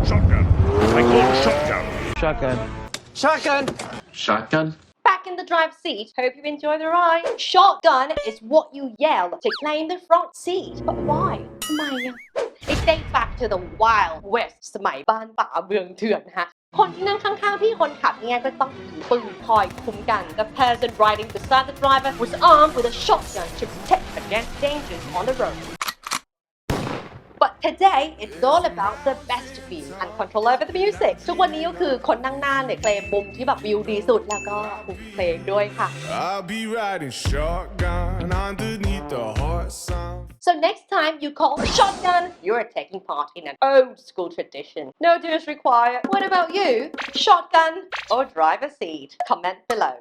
Shotgun. I call shotgun. Shotgun. Shotgun. Shotgun. Back in the driver's seat. Hope you enjoy the ride. Shotgun is what you yell to claim the front seat. But why? ทำไมอะ It dates back to the Wild West สมัยบ้านป่าเมืองเถื่อนฮะคนที่นั่งข้างๆพี่คนขับเนี่ยก็ต้องถือปืนคอยคุ้มกัน The person riding beside the driver was armed with a shotgun to protect against dangers on the road. But today it's all about the best view and control over the music ทุกวันนี้ก็คือคนนั่งหน้าเนี่ยเคลมมุมที่แบบวิวดีสุดแล้วก็เพลงด้วยค่ะ I'll be riding shotgun underneath the hot sun. So next time you call shotgun, you're taking part in an old school tradition. No dues required. What about you? Shotgun or driver seat? Comment below.